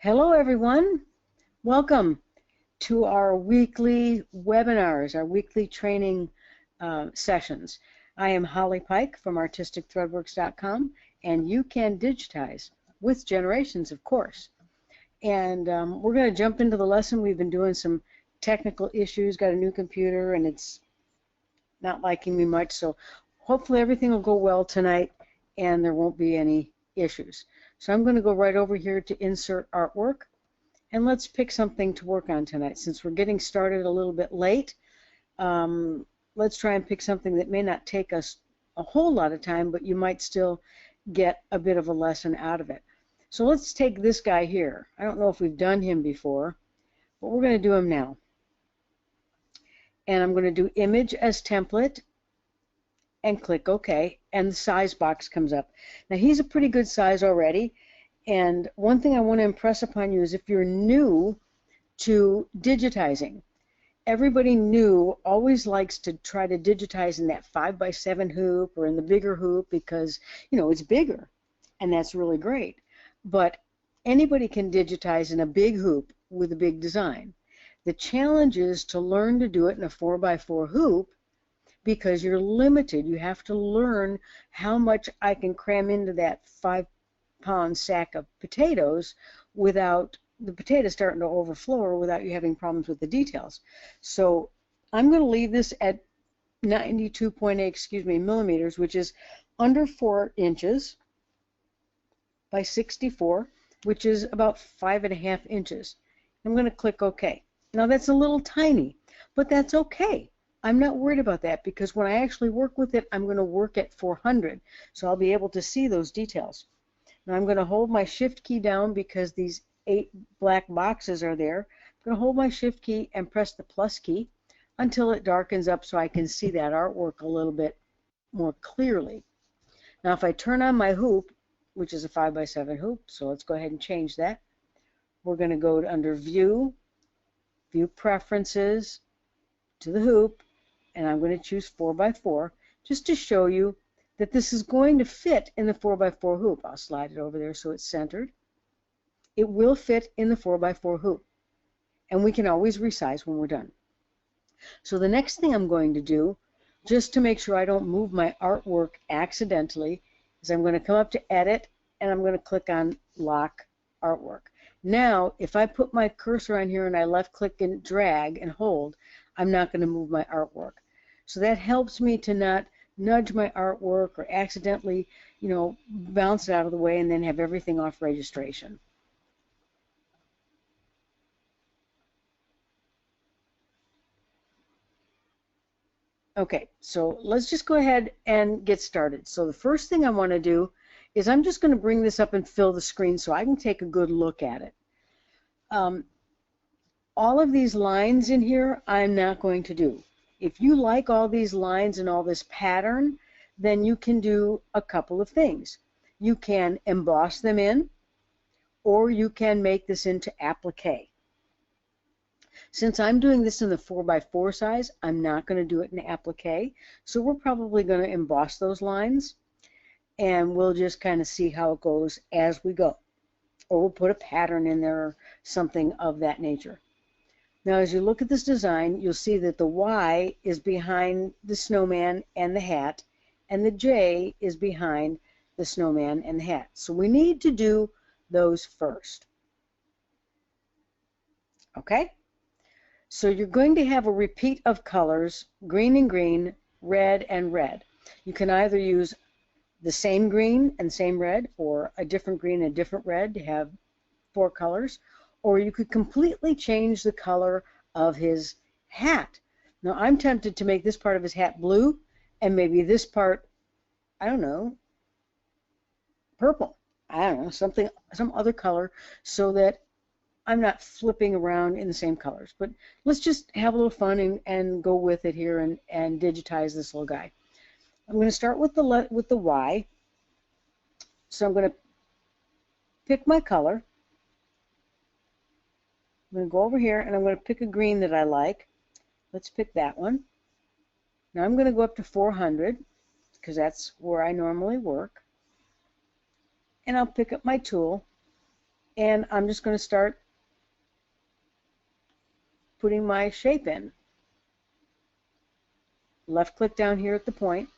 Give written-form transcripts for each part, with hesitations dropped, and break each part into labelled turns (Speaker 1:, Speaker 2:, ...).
Speaker 1: Hello, everyone. Welcome to our weekly webinars, our weekly training sessions. I am Holly Pike from artisticthreadworks.com, and you can digitize with Generations, of course. And we're going to jump into the lesson. We've been doing some technical issues, got a new computer, and it's not liking me much, so hopefully everything will go well tonight and there won't be any issues. So I'm going to go right over here to insert artwork, and let's pick something to work on tonight. Since we're getting started a little bit late, let's try and pick something that may not take us a whole lot of time, but you might still get a bit of a lesson out of it. So let's take this guy here. I don't know if we've done him before, but we're going to do him now. And I'm going to do image as template and click OK, and the size box comes up. Now he's a pretty good size already, and one thing I want to impress upon you is if you're new to digitizing, everybody new always likes to try to digitize in that 5x7 hoop or in the bigger hoop because, you know, it's bigger, and that's really great. But anybody can digitize in a big hoop with a big design. The challenge is to learn to do it in a 4x4 hoop, because you're limited. You have to learn how much I can cram into that 5-pound sack of potatoes without the potatoes starting to overflow or without you having problems with the details. So I'm going to leave this at 92.8 millimeters, which is under 4 inches by 64, which is about 5.5 inches. I'm going to click OK. Now that's a little tiny, but that's okay. I'm not worried about that because when I actually work with it, I'm going to work at 400, so I'll be able to see those details. Now I'm going to hold my Shift key down because these 8 black boxes are there. I'm going to hold my Shift key and press the plus key until it darkens up so I can see that artwork a little bit more clearly. Now if I turn on my hoop, which is a 5x7 hoop, so let's go ahead and change that. We're going to go under View, View Preferences, to the hoop, and I'm going to choose 4x4 just to show you that this is going to fit in the 4x4 hoop. I'll slide it over there so it's centered. It will fit in the 4x4 hoop, and we can always resize when we're done. So the next thing I'm going to do, just to make sure I don't move my artwork accidentally, is I'm going to come up to Edit, and I'm going to click on Lock Artwork. Now, if I put my cursor on here and I left click and drag and hold, I'm not going to move my artwork. So that helps me to not nudge my artwork or accidentally, you know, bounce it out of the way and then have everything off registration. Okay, so let's just go ahead and get started. So the first thing I want to do is I'm just going to bring this up and fill the screen so I can take a good look at it. All of these lines in here I'm not going to do. If you like all these lines and all this pattern, then you can do a couple of things. You can emboss them in, or you can make this into applique. Since I'm doing this in the 4x4 size, I'm not going to do it in applique, so we're probably going to emboss those lines, and we'll just kind of see how it goes as we go. Or we'll put a pattern in there or something of that nature. Now, as you look at this design, you'll see that the Y is behind the snowman and the hat, and the J is behind the snowman and the hat. So we need to do those first. Okay? So you're going to have a repeat of colors, green and green, red and red. You can either use the same green and same red, or a different green and a different red to have 4 colors, or you could completely change the color of his hat. Now I'm tempted to make this part of his hat blue and maybe this part, I don't know, purple. I don't know, some other color, so that I'm not flipping around in the same colors. But let's just have a little fun and go with it here and digitize this little guy. I'm going to start with the Y. So I'm going to pick my color. I'm going to go over here and I'm going to pick a green that I like. Let's pick that one. Now I'm going to go up to 400 because that's where I normally work. And I'll pick up my tool And I'm just going to start putting my shape in. Left click down here at the point.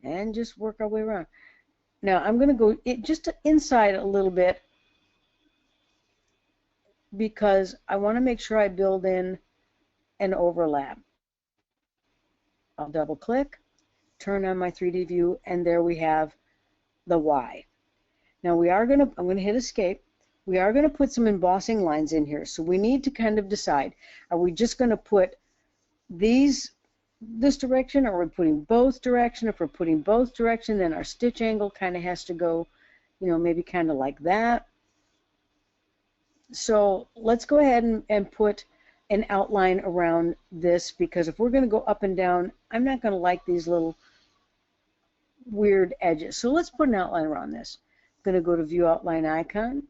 Speaker 1: And just work our way around. Now I'm going to go just inside a little bit because I want to make sure I build in an overlap. I'll double click, turn on my 3D view, and there we have the Y. Now I'm going to hit escape. We are going to put some embossing lines in here. So we need to kind of decide, are we just going to put this direction, or are we putting both direction? If we're putting both direction, then our stitch angle kind of has to go, maybe kind of like that. So let's go ahead and put an outline around this, because if we're going to go up and down, I'm not going to like these little weird edges. So let's put an outline around this. I'm going to go to View Outline icon,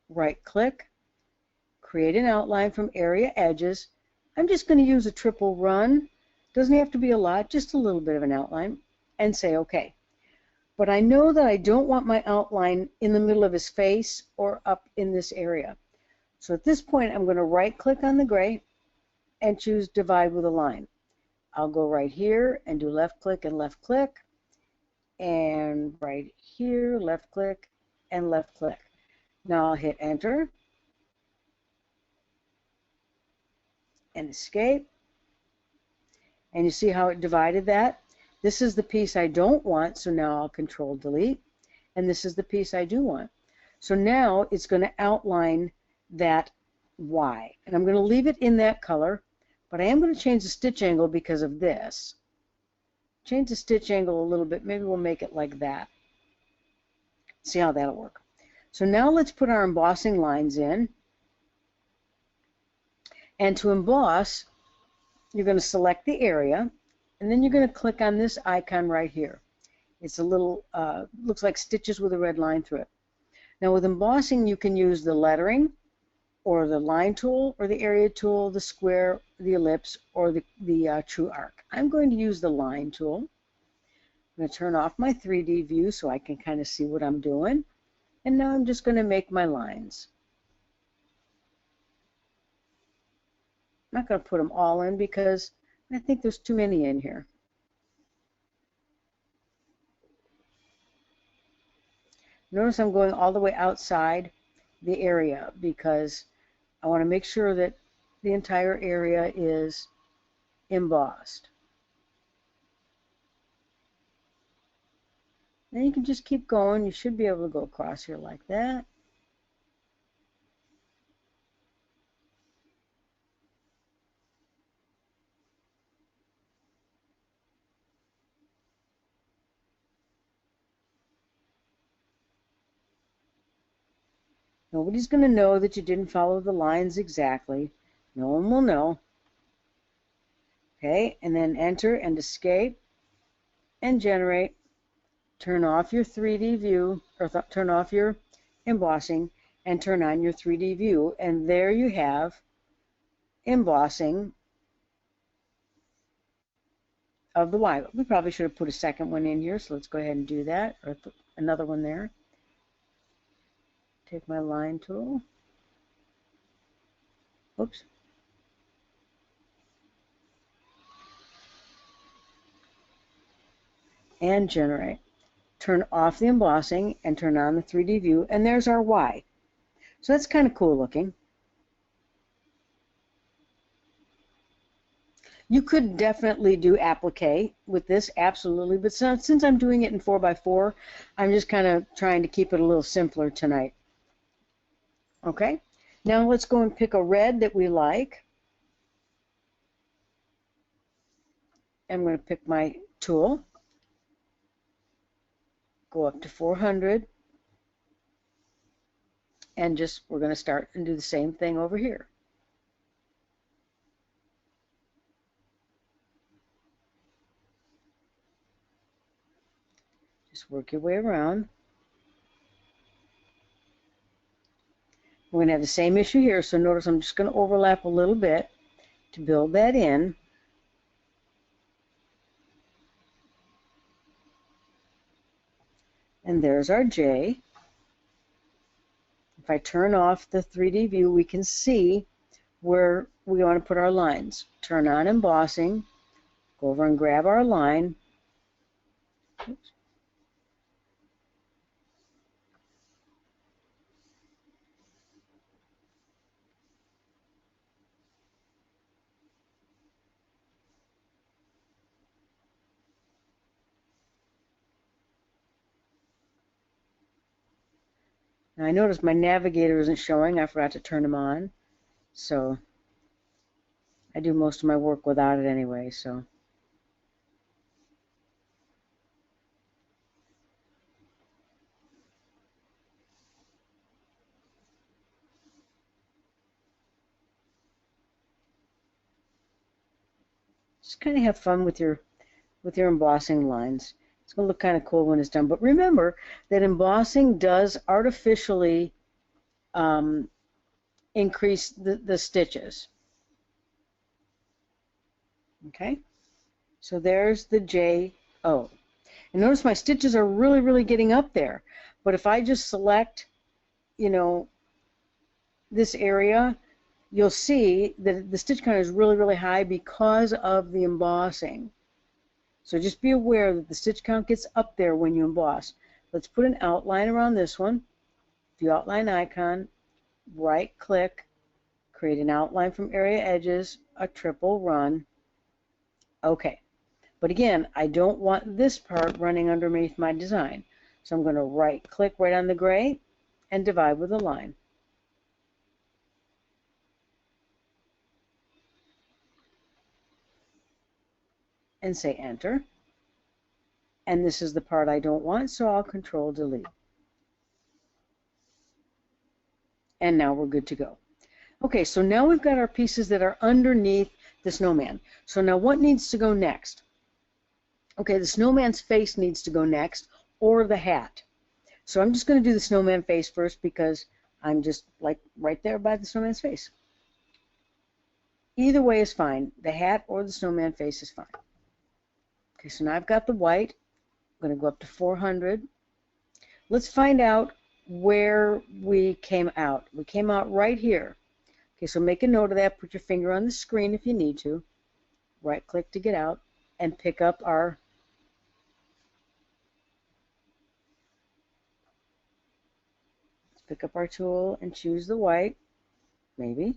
Speaker 1: right click, create an outline from Area Edges. I'm just going to use a triple run. Doesn't have to be a lot, just a little bit of an outline, and say OK. But I know that I don't want my outline in the middle of his face or up in this area. So at this point, I'm going to right click on the gray and choose Divide with a Line. I'll go right here and do left click, and right here, left click, and left click. Now I'll hit Enter and escape. And you see how it divided that? This is the piece I don't want, so now I'll Control Delete. And this is the piece I do want. So now it's going to outline that Y. And I'm going to leave it in that color, but I am going to change the stitch angle because of this. Change the stitch angle a little bit. Maybe we'll make it like that. See how that'll work. So now let's put our embossing lines in. And to emboss, you're going to select the area, and then you're going to click on this icon right here. It's a little, looks like stitches with a red line through it. Now with embossing, you can use the lettering, or the line tool, or the area tool, the square, the ellipse, or the true arc. I'm going to use the line tool. I'm going to turn off my 3D view so I can kind of see what I'm doing. And now I'm just going to make my lines. I'm not going to put them all in because I think there's too many in here. Notice I'm going all the way outside the area because I want to make sure that the entire area is embossed. Then you can just keep going. You should be able to go across here like that. Nobody's going to know that you didn't follow the lines exactly. No one will know. Okay, and then Enter and Escape and Generate. Turn off your 3D view, or turn off your embossing, and turn on your 3D view. And there you have embossing of the Y. We probably should have put a second one in here, so let's go ahead and do that, or put another one there. Take my line tool. Oops. And Generate. Turn off the embossing and turn on the 3D view, and there's our Y. So that's kind of cool looking. You could definitely do applique with this, absolutely, but since I'm doing it in 4x4, I'm just kind of trying to keep it a little simpler tonight. Okay, now let's go and pick a red that we like. I'm going to pick my tool, go up to 400, and we're going to start and do the same thing over here. Just work your way around. We're going to have the same issue here, so notice I'm just going to overlap a little bit to build that in. And there's our J. If I turn off the 3D view, we can see where we want to put our lines. Turn on embossing, go over and grab our line. Oops. Now I notice my navigator isn't showing. I forgot to turn him on. So I do most of my work without it anyway. So just kind of have fun with your embossing lines. It's going to look kind of cool when it's done. But remember that embossing does artificially increase the stitches. Okay, so there's the J-O. And notice my stitches are really, really getting up there. But if I just select, you know, this area, you'll see that the stitch count is really, really high because of the embossing. So just be aware that the stitch count gets up there when you emboss. Let's put an outline around this one. View outline icon, right click, create an outline from area edges, a triple run. Okay, but again, I don't want this part running underneath my design. So I'm going to right click right on the gray and divide with a line. And say enter. And this is the part I don't want, so I'll control delete. And now we're good to go. Okay, so now we've got our pieces that are underneath the snowman. So now what needs to go next? Okay, the snowman's face needs to go next, or the hat. So I'm just going to do the snowman face first because I'm just like right there by the snowman's face. Either way is fine. The hat or the snowman face is fine. Okay, so now I've got the white. I'm going to go up to 400. Let's find out where we came out. We came out right here. Okay, so make a note of that. Put your finger on the screen if you need to. Right click to get out and pick up our tool and choose the white, maybe.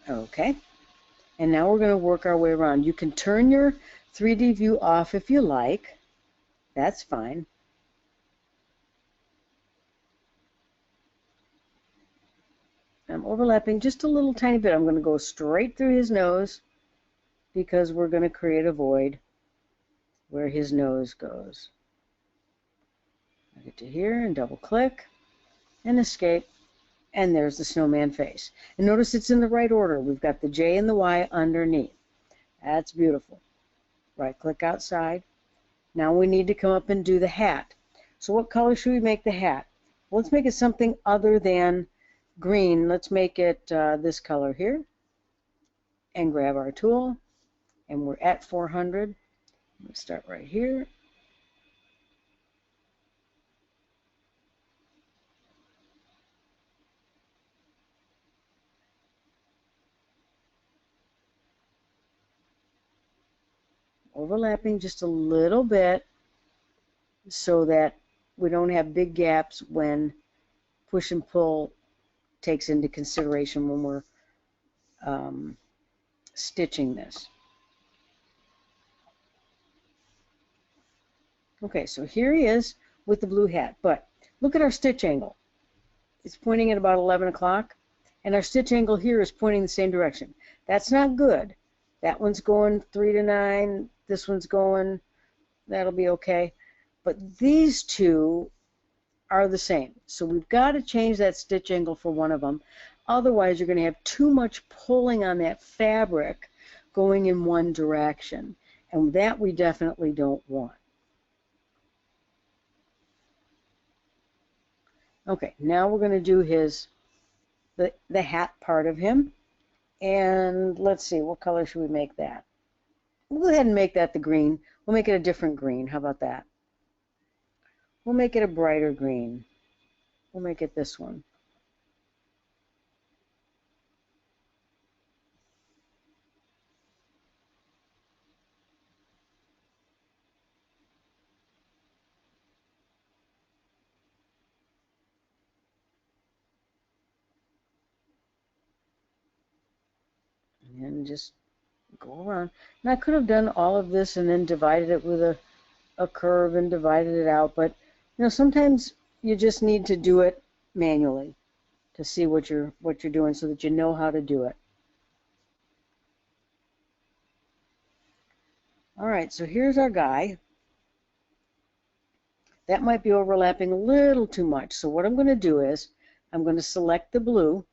Speaker 1: Okay, and now we're going to work our way around. You can turn your 3D view off if you like. That's fine. I'm overlapping just a little tiny bit. I'm going to go straight through his nose because we're going to create a void where his nose goes. I get to here and double click and escape, and there's the snowman face. And notice it's in the right order. We've got the J and the Y underneath. That's beautiful. Right click outside. Now we need to come up and do the hat. So what color should we make the hat? Well, let's make it something other than green. Let's make it this color here. And grab our tool. And we're at 400. Let's start right here. Overlapping just a little bit so that we don't have big gaps when push and pull takes into consideration when we're stitching this. Okay, so here he is with the blue hat, but look at our stitch angle. It's pointing at about 11 o'clock, and our stitch angle here is pointing the same direction. That's not good. That one's going 3 to 9, this one's going, that'll be okay. But these two are the same. So we've got to change that stitch angle for one of them. Otherwise, you're going to have too much pulling on that fabric going in one direction. And that we definitely don't want. Okay, now we're going to do the hat part of him. And let's see, what color should we make that? We'll go ahead and make that the green. We'll make it a different green. How about that? We'll make it a brighter green. We'll make it this one. And just go around. And I could have done all of this and then divided it with a curve and divided it out, but you know, sometimes you just need to do it manually to see what you're doing so that you know how to do it. All right, so here's our guy. That might be overlapping a little too much. So what I'm going to do is I'm going to select the blue,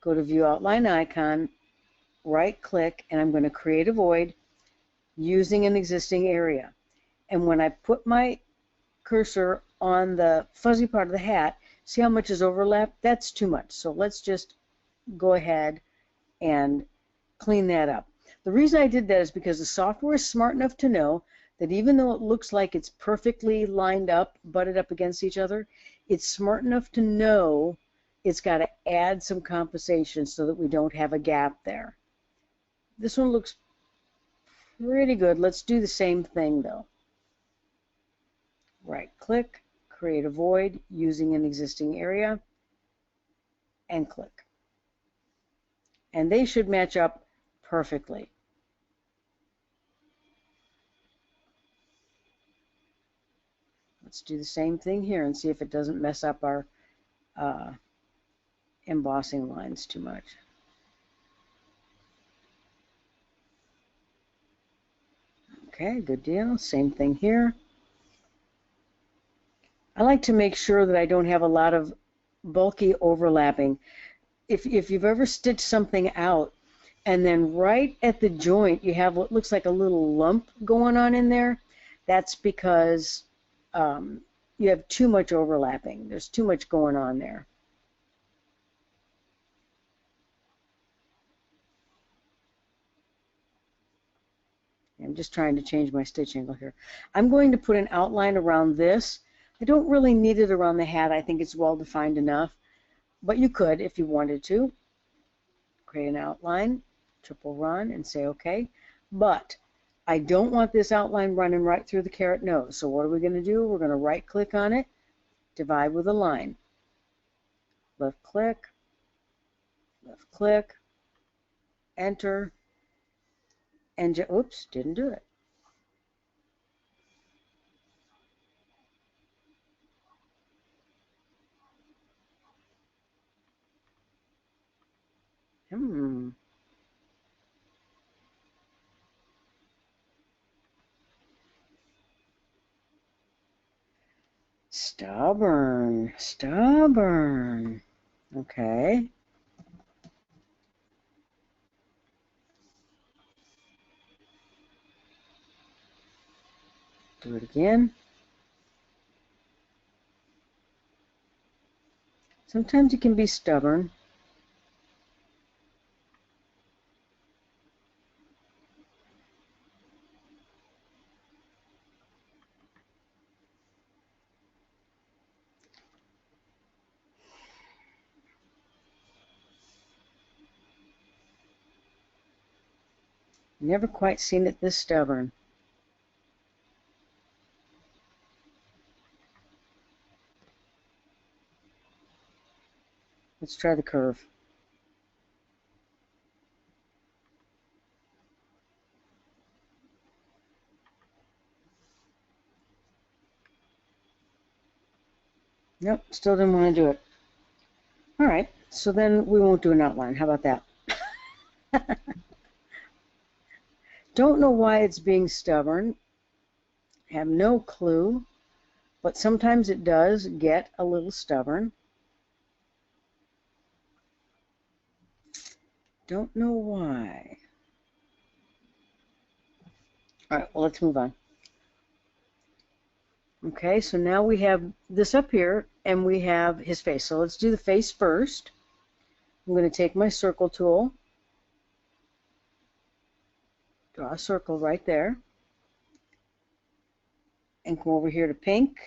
Speaker 1: go to View Outline Icon, right click, and I'm going to create a void using an existing area. And when I put my cursor on the fuzzy part of the hat, see how much is overlapped? That's too much. So let's just go ahead and clean that up. The reason I did that is because the software is smart enough to know that even though it looks like it's perfectly lined up, butted up against each other, it's smart enough to know it's got to add some compensation so that we don't have a gap there. This one looks pretty good. Let's do the same thing though. Right click, create a void using an existing area, and click. And they should match up perfectly. Let's do the same thing here and see if it doesn't mess up our embossing lines too much. Okay, good deal. Same thing here. I like to make sure that I don't have a lot of bulky overlapping. If you've ever stitched something out and then right at the joint you have what looks like a little lump going on in there, that's because you have too much overlapping. There's too much going on there. I'm just trying to change my stitch angle here. I'm going to put an outline around this. I don't really need it around the hat. I think it's well defined enough, but you could if you wanted to. Create an outline, triple run, and say OK. But I don't want this outline running right through the carrot nose. So what are we going to do? We're going to right click on it, divide with a line. Left click, enter, and oops, didn't do it. Stubborn, stubborn. Okay. Do it again. Sometimes you can be stubborn. Never quite seen it this stubborn. Let's try the curve. Nope, still didn't want to do it. All right, so then we won't do an outline. How about that? Don't know why it's being stubborn. Have no clue, but sometimes it does get a little stubborn. Don't know why. All right, well, let's move on. Okay, so now we have this up here, and we have his face. So let's do the face first. I'm going to take my circle tool, Draw a circle right there. And come over here to pink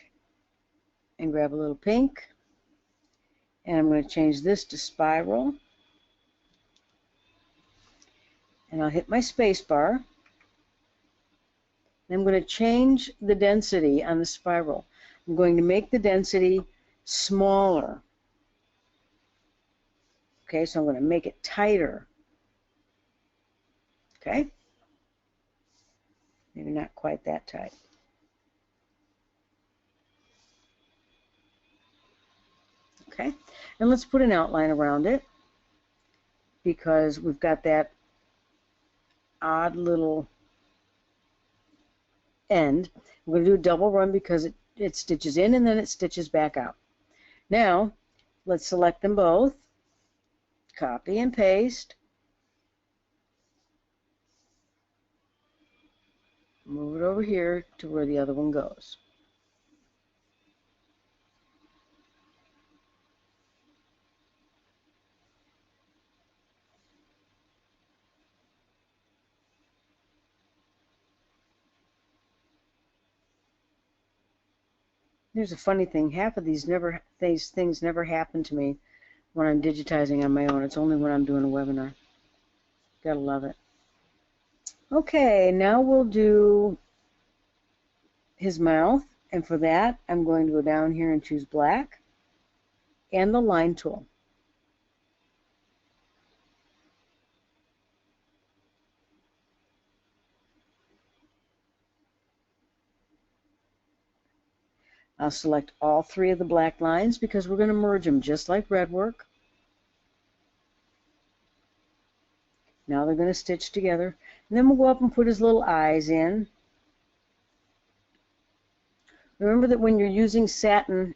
Speaker 1: and grab a little pink. And I'm going to change this to spiral. And I'll hit my space bar. I'm going to change the density on the spiral. I'm going to make the density smaller. Okay, so I'm going to make it tighter. Okay? Maybe not quite that tight. Okay, and let's put an outline around it because we've got that odd little end. We're going to do a double run because it stitches in and then it stitches back out. Now, let's select them both, copy and paste, move it over here to where the other one goes. Here's a funny thing, half of these things never happen to me when I'm digitizing on my own. It's only when I'm doing a webinar. Gotta love it. Okay, now we'll do his mouth, and for that I'm going to go down here and choose black and the line tool. I'll select all three of the black lines because we're going to merge them just like red work. Now they're going to stitch together. And then we'll go up and put his little eyes in. Remember that when you're using satin,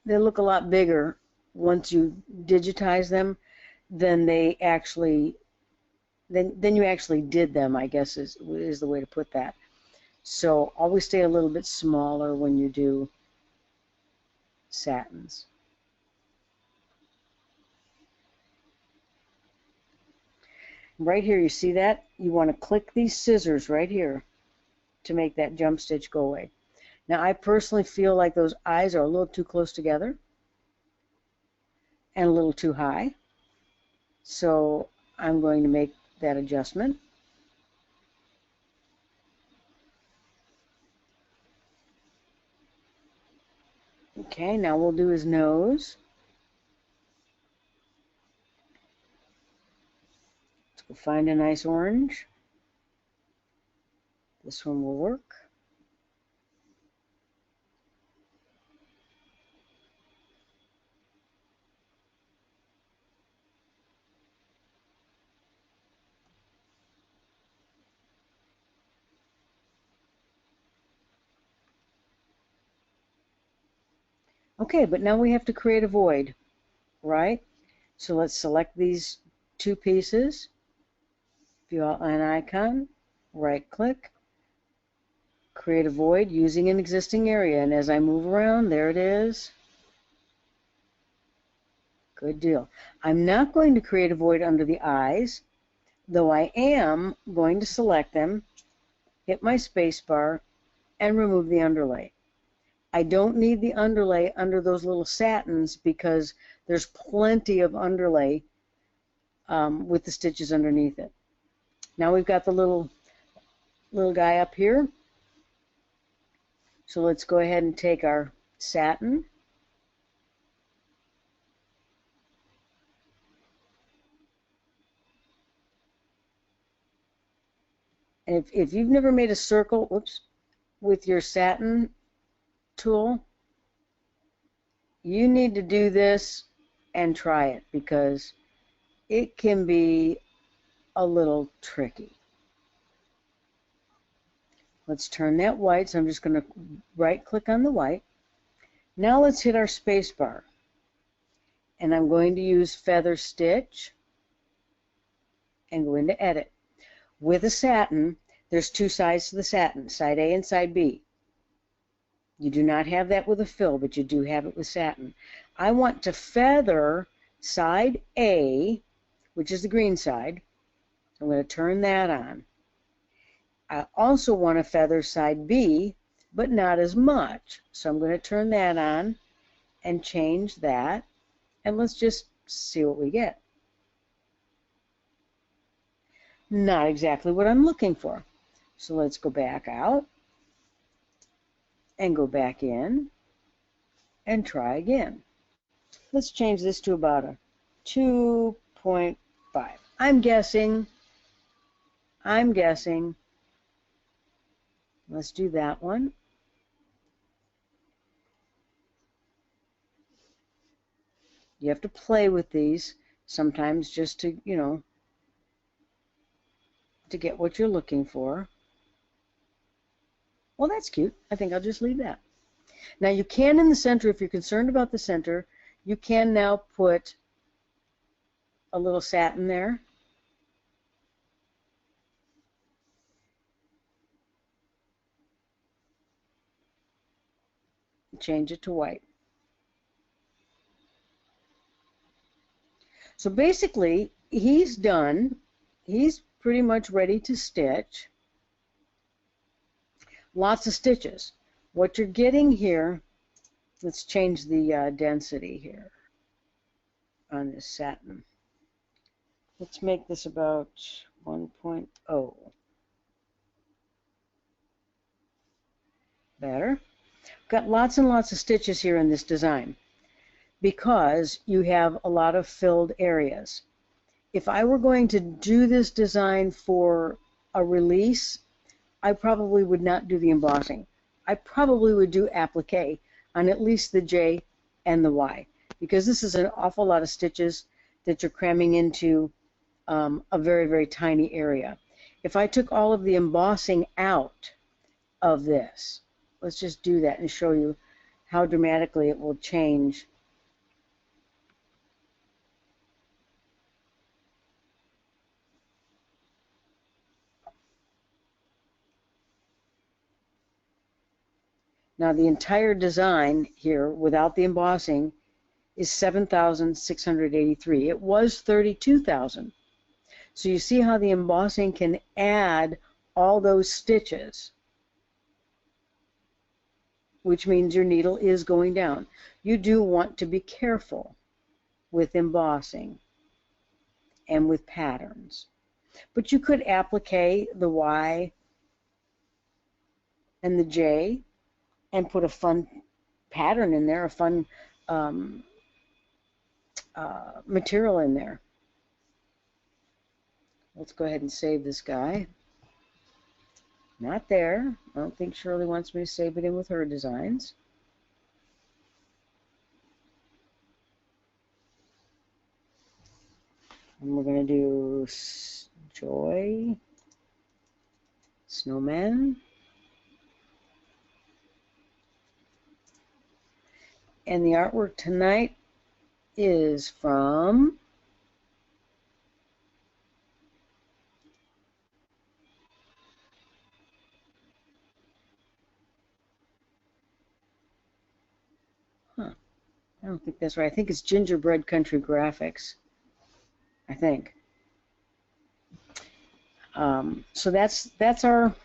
Speaker 1: they look a lot bigger once you digitize them than they actually, than you actually did them, I guess is the way to put that. So always stay a little bit smaller when you do satins. Right here, you see that? You want to click these scissors right here to make that jump stitch go away. Now, I personally feel like those eyes are a little too close together and a little too high. So I'm going to make that adjustment. Okay, now we'll do his nose. Let's go find a nice orange. This one will work. Okay, but now we have to create a void, right? So let's select these two pieces, view outline icon, right click, create a void using an existing area, and as I move around, there it is. Good deal. I'm not going to create a void under the eyes, though I am going to select them, hit my space bar, and remove the underlay. I don't need the underlay under those little satins because there's plenty of underlay with the stitches underneath it. Now we've got the little guy up here. So let's go ahead and take our satin. And if you've never made a circle, whoops, with your satin tool, you need to do this and try it because it can be a little tricky. Let's turn that white, so I'm just going to right click on the white. Now let's hit our space bar, and I'm going to use feather stitch and go into edit. With a satin, there's two sides to the satin, side A and side B. You do not have that with a fill, but you do have it with satin. I want to feather side A, which is the green side. I'm going to turn that on. I also want to feather side B, but not as much. So I'm going to turn that on and change that. And let's just see what we get. Not exactly what I'm looking for. So let's go back out and go back in and try again. Let's change this to about a 2.5. I'm guessing. Let's do that one. You have to play with these sometimes just to, you know, to get what you're looking for. Well, that's cute. I think I'll just leave that. Now you can in the center, if you're concerned about the center, you can now put a little satin there. Change it to white. So basically, he's done. He's pretty much ready to stitch. Lots of stitches. What you're getting here, let's change the density here on this satin. Let's make this about 1.0. Better. Got lots and lots of stitches here in this design because you have a lot of filled areas. If I were going to do this design for a release, I probably would not do the embossing. I probably would do applique on at least the J and the Y, because this is an awful lot of stitches that you're cramming into a very, very tiny area. If I took all of the embossing out of this, let's just do that and show you how dramatically it will change. Now the entire design here without the embossing is 7,683. It was 32,000. So you see how the embossing can add all those stitches, which means your needle is going down. You do want to be careful with embossing and with patterns. But you could applique the Y and the J and put a fun pattern in there, a fun material in there. Let's go ahead and save this guy. Not there. I don't think Shirley wants me to save it in with her designs. And we're going to do Joy, Snowman. And the artwork tonight is from I don't think that's right. I think it's Gingerbread Country Graphics. I think. So that's our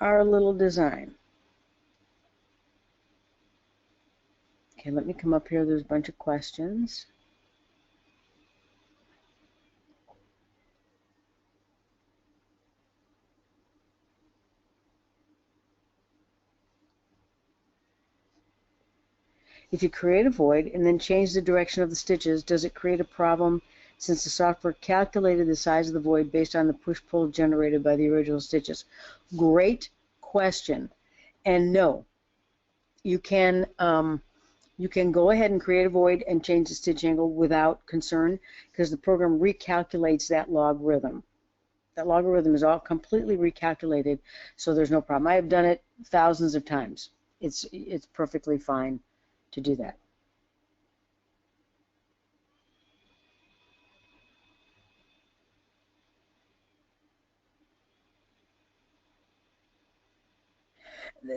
Speaker 1: little design. Okay, let me come up here. There's a bunch of questions. If you create a void and then change the direction of the stitches, does it create a problem since the software calculated the size of the void based on the push-pull generated by the original stitches? Great question. And no, you can go ahead and create a void and change the stitch angle without concern, because the program recalculates that logarithm. That logarithm is all completely recalculated, so there's no problem. I have done it thousands of times. It's perfectly fine to do that.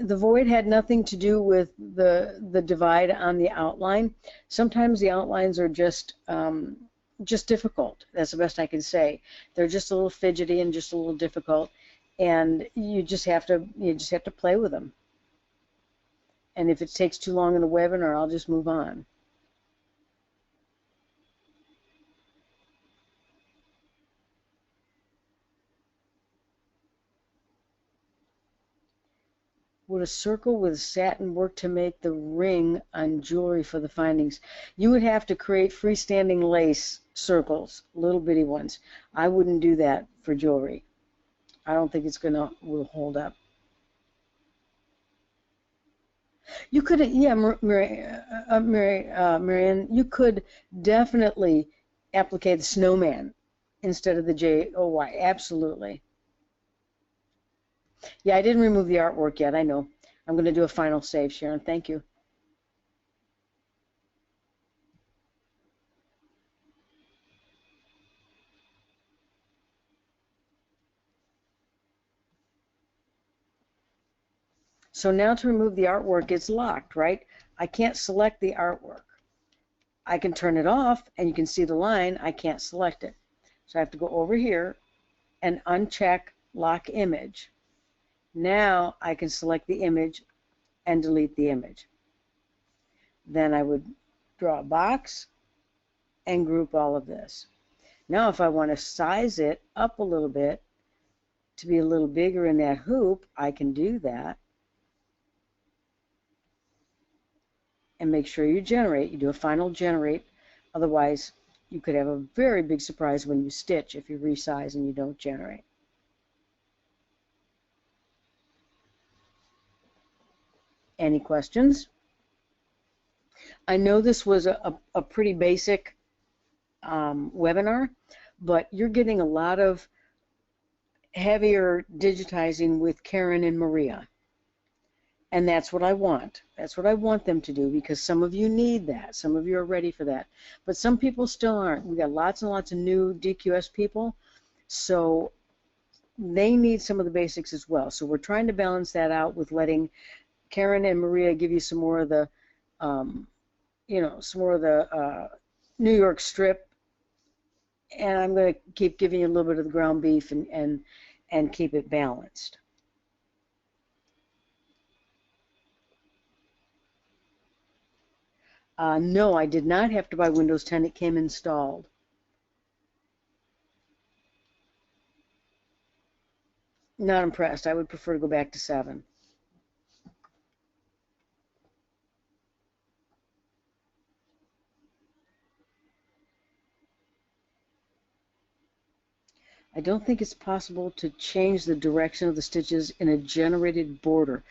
Speaker 1: The void had nothing to do with the divide on the outline. Sometimes the outlines are just just difficult. That's the best I can say. They're just a little fidgety and just a little difficult, and you just have to play with them. And if it takes too long in a webinar, I'll just move on. Would a circle with satin work to make the ring on jewelry for the findings? You would have to create freestanding lace circles, little bitty ones. I wouldn't do that for jewelry. I don't think it's will hold up. You could, yeah, Marianne, you could definitely applicate the Snowman instead of the JOY. Absolutely. Yeah, I didn't remove the artwork yet. I know. I'm going to do a final save, Sharon. Thank you. So now to remove the artwork, it's locked, right? I can't select the artwork. I can turn it off, and you can see the line. I can't select it. So I have to go over here and uncheck Lock Image. Now I can select the image and delete the image. Then I would draw a box and group all of this. Now if I want to size it up a little bit to be a little bigger in that hoop, I can do that. And make sure you generate. You do a final generate. Otherwise, you could have a very big surprise when you stitch if you resize and you don't generate. Any questions? I know this was a pretty basic webinar, but you're getting a lot of heavier digitizing with Karen and Maria. And that's what I want. That's what I want them to do, because some of you need that. Some of you are ready for that. But some people still aren't. We got lots and lots of new DQS people, so they need some of the basics as well. So we're trying to balance that out with letting Karen and Maria give you some more of the, you know, some more of the New York strip. And I'm going to keep giving you a little bit of the ground beef and keep it balanced. No, I did not have to buy Windows 10. It came installed. Not impressed. I would prefer to go back to 7. I don't think it's possible to change the direction of the stitches in a generated border.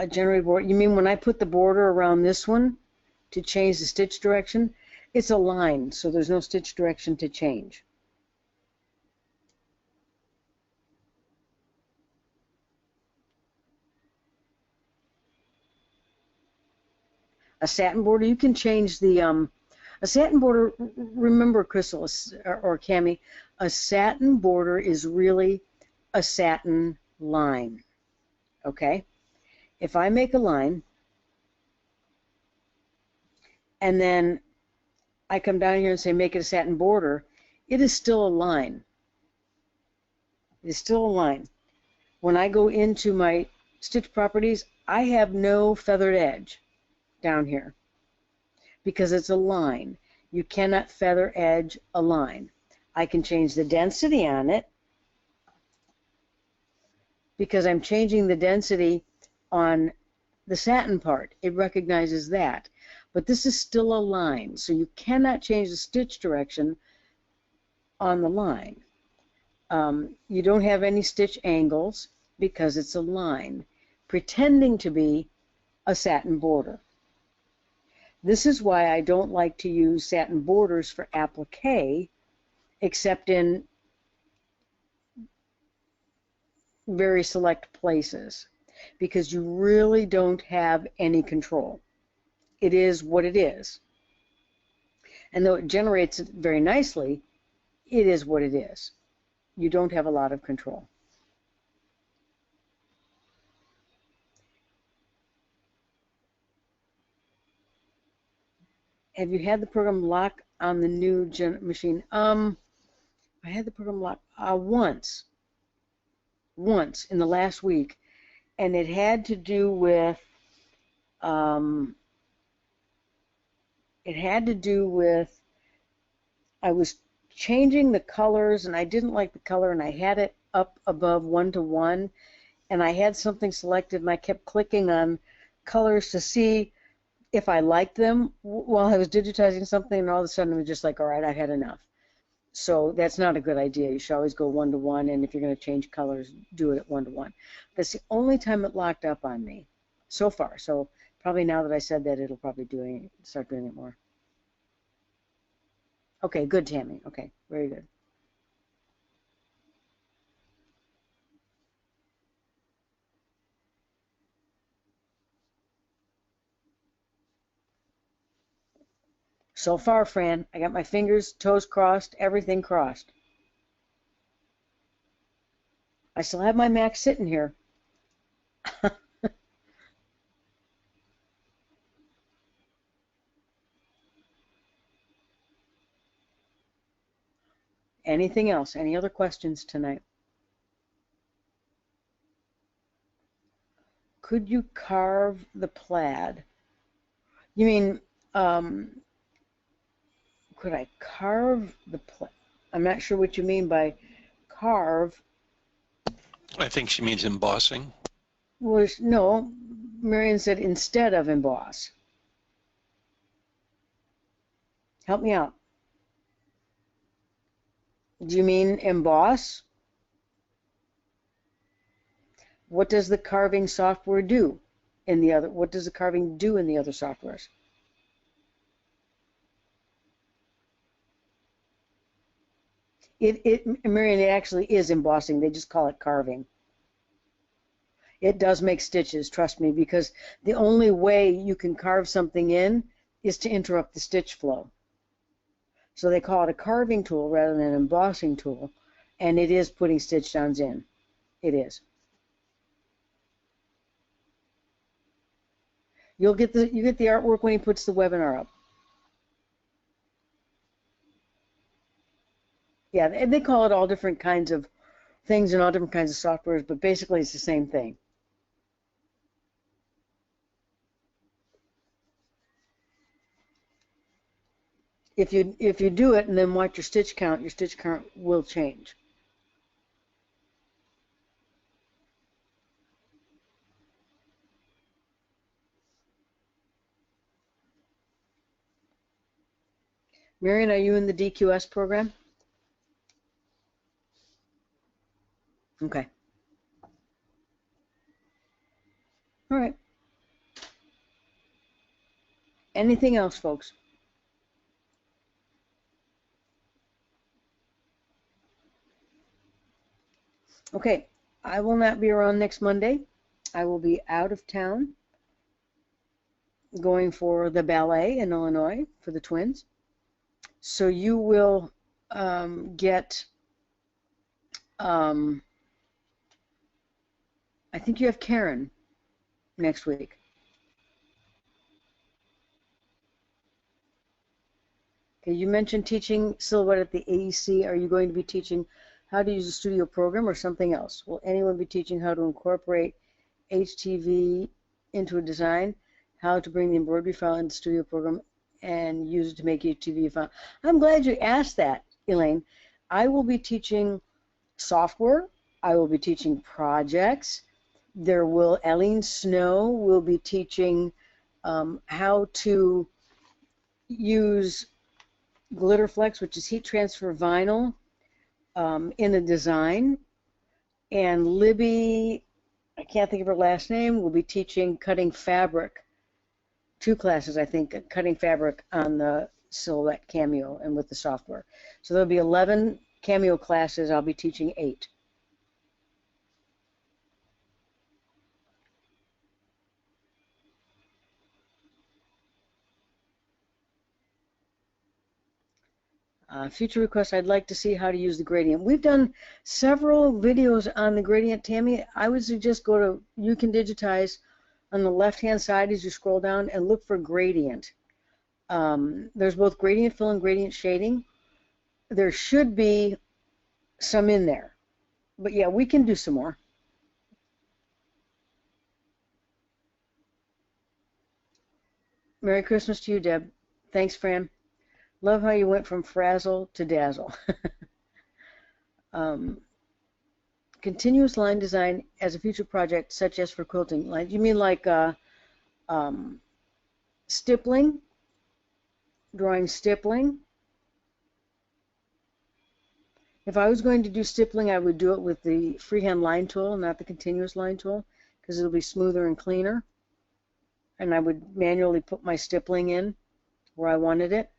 Speaker 1: Generated border, you mean when I put the border around this one to change the stitch direction? It's a line, so there's no stitch direction to change. A satin border, you can change the, a satin border, remember Crystal or Cami, a satin border is really a satin line, okay? If I make a line, and then I come down here and say make it a satin border, it is still a line. It is still a line. When I go into my stitch properties, I have no feathered edge down here because it's a line. You cannot feather edge a line. I can change the density on it because I'm changing the density on the satin part. It recognizes that. But this is still a line, so you cannot change the stitch direction on the line. You don't have any stitch angles because it's a line, pretending to be a satin border. This is why I don't like to use satin borders for applique, except in very select places, because you really don't have any control. It is what it is. And though it generates it very nicely, it is what it is. You don't have a lot of control. Have you had the program lock on the new machine? I had the program lock once in the last week, and it had to do with I was changing the colors, and I didn't like the color, and I had it up above 1:1, and I had something selected, and I kept clicking on colors to see if I liked them while I was digitizing something, and all of a sudden it was just like, all right, I've had enough. So that's not a good idea. You should always go 1:1, and if you're going to change colors, do it at 1:1. That's the only time it locked up on me so far. So probably now that I said that, it'll probably start doing it more. Okay, good, Tammy. Okay, very good. So far, Fran, I got my fingers, toes crossed, everything crossed. I still have my Mac sitting here. Anything else? Any other questions tonight? Could you carve the plaid? You mean, could I carve the plaid? I'm not sure what you mean by carve.
Speaker 2: I think she means embossing.
Speaker 1: No, Marion said instead of emboss. Help me out. Do you mean emboss? What does the carving software do in the other? What does the carving do in the other softwares? Marion, it actually is embossing. They just call it carving. It does make stitches, trust me, because the only way you can carve something in is to interrupt the stitch flow. So they call it a carving tool rather than an embossing tool, and it is putting stitch downs in. It is. You get the artwork when he puts the webinar up. Yeah, and they call it all different kinds of things and all different kinds of softwares, but basically it's the same thing. If you do it and then watch your stitch count will change. Marion, are you in the DQS program? Okay. All right. Anything else, folks? Okay, I will not be around next Monday. I will be out of town going for the ballet in Illinois for the twins. So you will get, I think you have Karen next week. Okay, you mentioned teaching silhouette at the AEC. Are you going to be teaching how to use a studio program or something else? Will anyone be teaching how to incorporate HTV into a design, how to bring the embroidery file into the studio program and use it to make HTV file? I'm glad you asked that, Elaine. I will be teaching software. I will be teaching projects. Eileen Snow will be teaching how to use Glitterflex, which is heat transfer vinyl, in a design. And Libby, I can't think of her last name, will be teaching cutting fabric. 2 classes, I think, cutting fabric on the Silhouette Cameo and with the software. So there'll be 11 Cameo classes. I'll be teaching 8. Future requests, I'd like to see how to use the gradient. We've done several videos on the gradient, Tammy. I would suggest go to You Can Digitize on the left-hand side as you scroll down and look for gradient. There's both gradient fill and gradient shading. There should be some in there, but yeah, we can do some more. Merry Christmas to you, Deb. Thanks, Fran. Love how you went from frazzle to dazzle. um, Continuous line design as a future project, such as for quilting lines. You mean like stippling? Drawing stippling? If I was going to do stippling, I would do it with the freehand line tool, not the continuous line tool, because it'll be smoother and cleaner. And I would manually put my stippling in where I wanted it.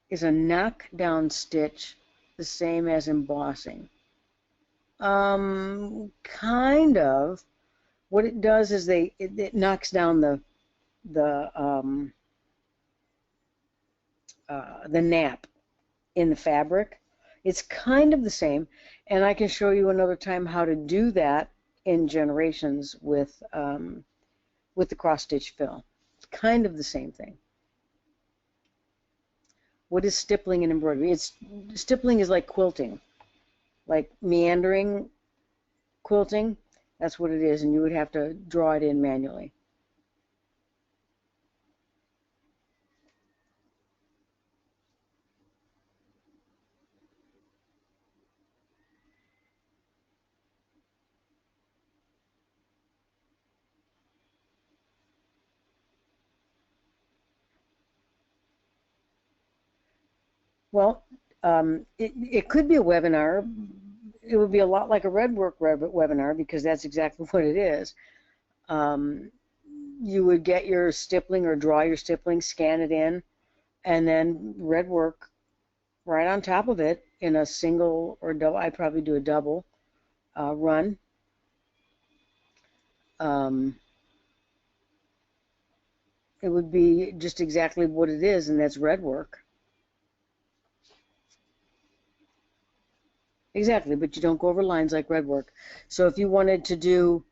Speaker 1: Is a knockdown stitch the same as embossing? Kind of. What it does is it knocks down the nap in the fabric. It's kind of the same, and I can show you another time how to do that in Generations with the cross stitch fill. It's kind of the same thing. What is stippling and embroidery? Stippling is like quilting, like meandering quilting. That's what it is, and you would have to draw it in manually. Well, it could be a webinar. It would be a lot like a Redwork webinar because that's exactly what it is. You would get your stippling or draw your stippling, scan it in, and then Redwork right on top of it in a single or double. I'd probably do a double run. It would be just exactly what it is, and that's Redwork. Exactly, but you don't go over lines like Redwork. So if you wanted to do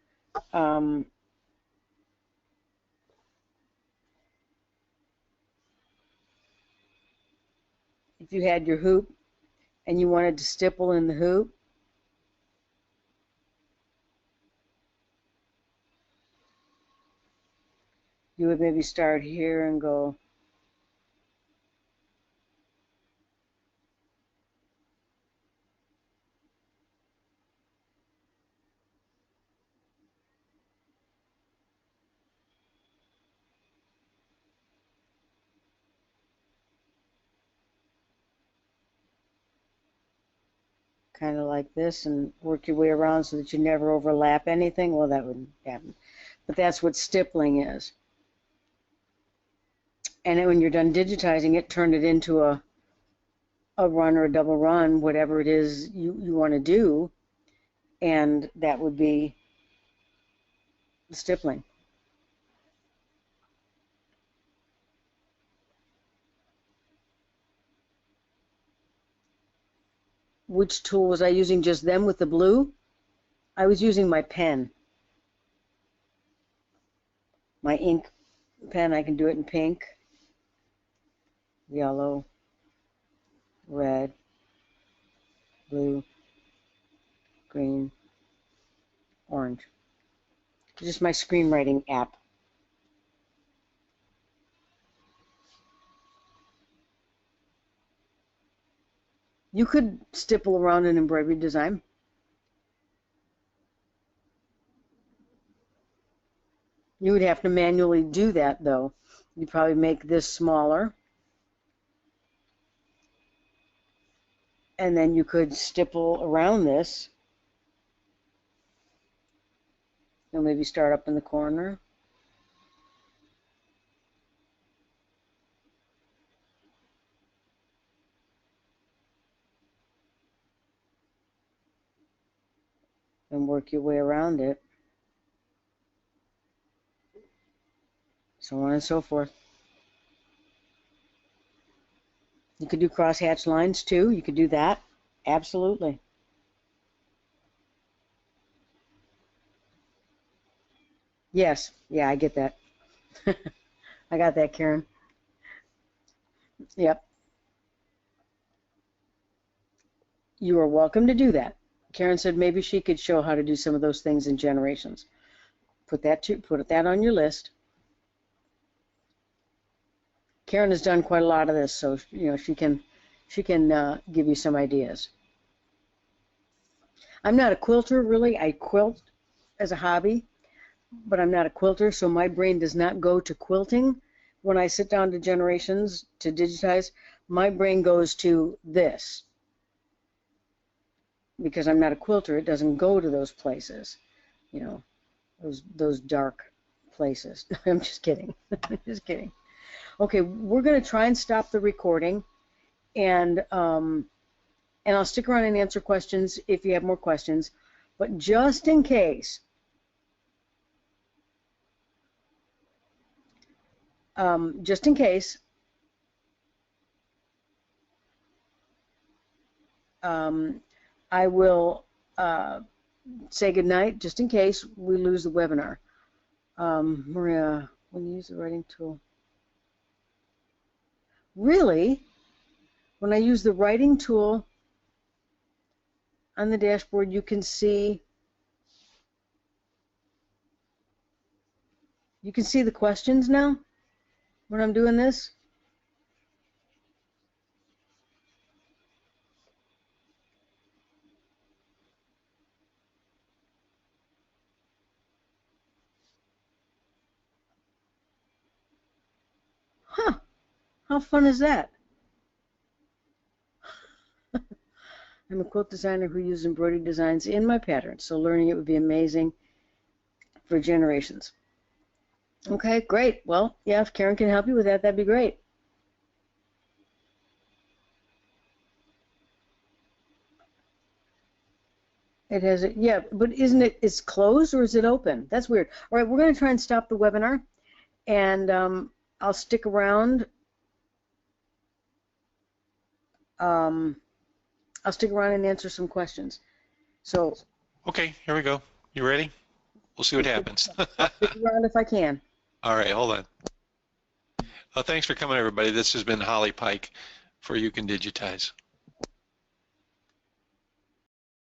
Speaker 1: if you had your hoop and you wanted to stipple in the hoop, you would maybe start here and go kind of like this and work your way around so that you never overlap anything. Well, that wouldn't happen. But that's what stippling is. And then when you're done digitizing it, turn it into a run or a double run, whatever it is you want to do, and that would be the stippling. Which tool was I using? Just them with the blue? I was using my pen. My ink pen, I can do it in pink, yellow, red, blue, green, orange. Just my screenwriting app. You could stipple around an embroidery design. You would have to manually do that, though. You'd probably make this smaller. And then you could stipple around this. And maybe start up in the corner. And work your way around it. So on and so forth. You could do cross-hatch lines too. You could do that. Yes, yeah, I get that. I got that, Karen. Yep. You are welcome to do that. Karen said maybe she could show how to do some of those things in Generations. Put that on your list. Karen has done quite a lot of this, so you know she can give you some ideas. I'm not a quilter really. I quilt as a hobby, but I'm not a quilter, so my brain does not go to quilting. When I sit down to Generations to digitize, my brain goes to this. Because I'm not a quilter, it doesn't go to those places, you know, those dark places. I'm just kidding. Just kidding. Okay, we're going to try and stop the recording, and I'll stick around and answer questions if you have more questions. But just in case, I will say goodnight just in case we lose the webinar. Maria, when you use the writing tool. Really? When I use the writing tool on the dashboard, you can see the questions now when I'm doing this. Huh, how fun is that? I'm a quilt designer who uses embroidery designs in my patterns, so learning it would be amazing for Generations. Okay, great. Well, yeah, if Karen can help you with that, that'd be great. It has it, yeah, but isn't it, it's closed or is it open? That's weird. All right, we're going to try and stop the webinar, and I'll stick around. I'll stick around and answer some questions. So.
Speaker 2: Okay, here we go. You ready? We'll see what happens.
Speaker 1: I'll stick around if I can.
Speaker 2: All right, hold on. Thanks for coming, everybody. This has been Holly Pike for You Can Digitize.